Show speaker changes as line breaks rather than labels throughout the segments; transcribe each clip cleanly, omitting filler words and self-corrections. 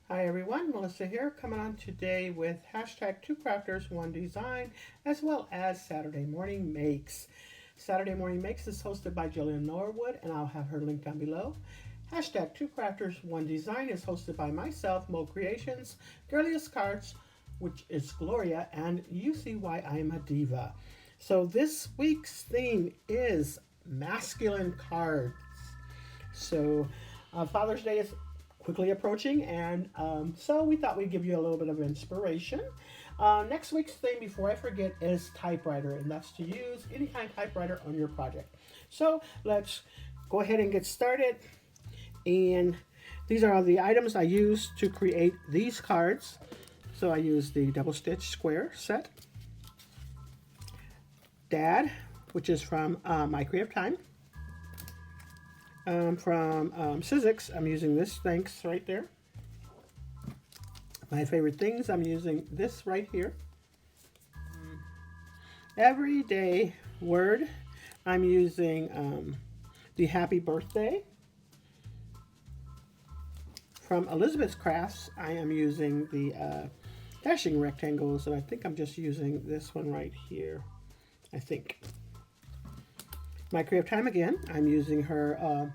Hi everyone, Melissa here, coming on today with hashtag two crafters, one design, as well as Saturday Morning Makes. Saturday Morning Makes is hosted by Jillian Norwood, and I'll have her link down below. Hashtag two crafters, one design is hosted by myself, Mo Creations, Girliest Cards, which is Gloria, and you see why I'm a diva. So this week's theme is masculine cards. So Father's Day is quickly approaching, and so we thought we'd give you a little bit of inspiration. Next week's thing, before I forget, is typewriter, and that's to use any kind of typewriter on your project. So let's go ahead and get started. And these are all the items I use to create these cards. So I use the double stitch square set, Dad, which is from My Creative Time. From Sizzix, I'm using this thanks right there. My favorite things, I'm using this right here. Everyday word, I'm using the Happy Birthday. From Elizabeth's Crafts, I am using the dashing rectangles, and I think I'm just using this one right here, I think. My Creative Time again, I'm using her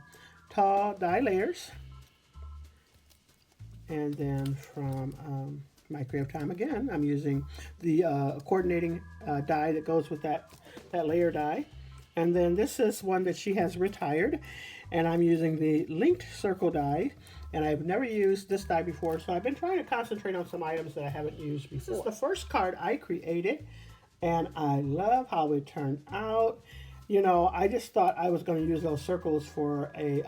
tall die layers. And then from My Creative Time again, I'm using the coordinating die that goes with that layer die. And then this is one that she has retired, and I'm using the linked circle die. And I've never used this die before, so I've been trying to concentrate on some items that I haven't used before. This is the first card I created, and I love how it turned out. You know, I just thought I was going to use those circles for a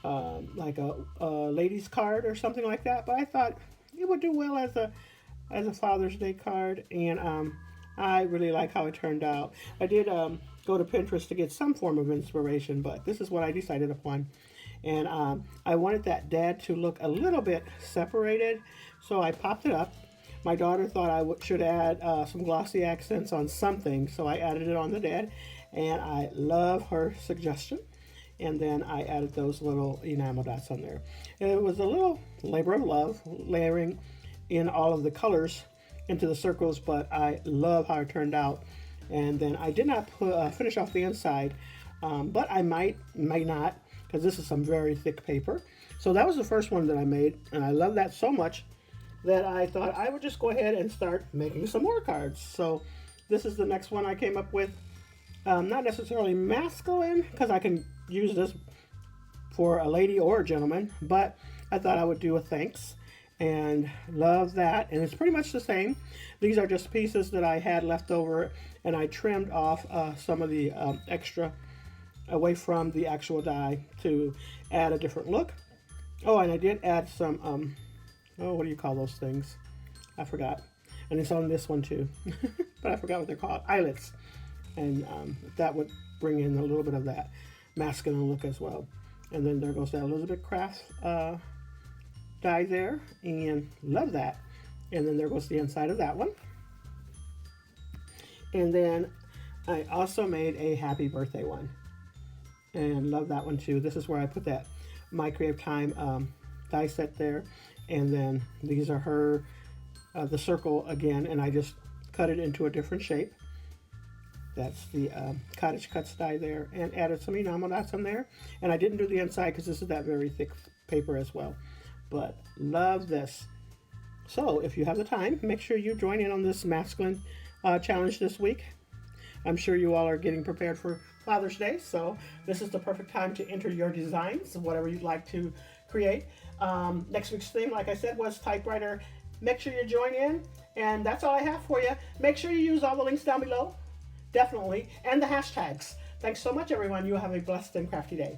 like a ladies card or something like that, but I thought it would do well as a Father's Day card, and I really like how it turned out. I did go to Pinterest to get some form of inspiration, but this is what I decided upon, and I wanted that dad to look a little bit separated, so I popped it up. My daughter thought I should add some glossy accents on something, so I added it on the dad, and I love her suggestion. And then I added those little enamel dots on there. And it was a little labor of love, layering in all of the colors into the circles, but I love how it turned out. And then I did not finish off the inside, but I might not, because this is some very thick paper. So that was the first one that I made, and I love that so much that I thought I would just go ahead and start making some more cards. So this is the next one I came up with. Not necessarily masculine, because I can use this for a lady or a gentleman, but I thought I would do a thanks, and love that. And it's pretty much the same. These are just pieces that I had left over, and I trimmed off some of the extra away from the actual die to add a different look. Oh, and I did add some what do you call those things? I forgot. And it's on this one too, but I forgot what they're called. Eyelets. And that would bring in a little bit of that masculine look as well. And then there goes that Elizabeth Crafts die there, and love that. And then there goes the inside of that one. And then I also made a Happy Birthday one, and love that one too. This is where I put that My Creative Time die set there, and then these are her the circle again, and I just cut it into a different shape. That's the Cottage Cuts die there, and added some enamel dots on there. And I didn't do the inside because this is that very thick paper as well. But love this. So if you have the time, make sure you join in on this masculine challenge this week. I'm sure you all are getting prepared for Father's Day, so this is the perfect time to enter your designs, whatever you'd like to create. Next week's theme, like I said, was typewriter. Make sure you join in, and that's all I have for you. Make sure you use all the links down below. Definitely, and the hashtags. Thanks so much, everyone. You have a blessed and crafty day.